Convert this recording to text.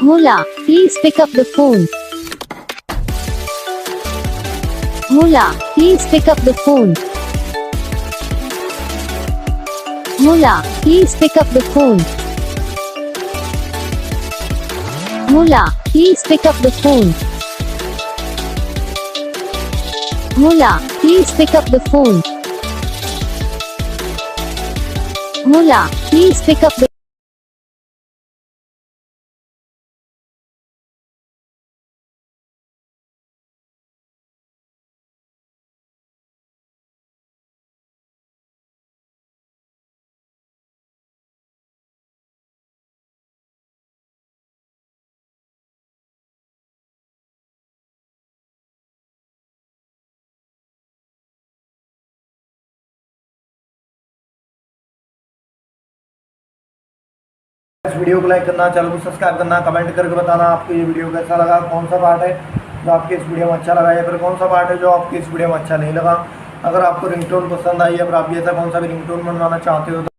Bhola, please pick up the phone. Bhola, please pick up the phone. Bhola, please pick up the phone. Bhola, please pick up the phone. Bhola, please pick up the phone. Bhola, please pick up the इस video को like करना, channel को subscribe करना, comment करके बताना आपको ये video कैसा लगा, कौन सा पार्ट है जो आपके इस वीडियो में अच्छा लगा या फिर कौन सा पार्ट है जो आपके इस वीडियो में अच्छा नहीं लगा। अगर आपको रिंगटोन पसंद आई या फिर आप भी ऐसा कौन सा भी रिंगटोन बनवाना चाहते हो तो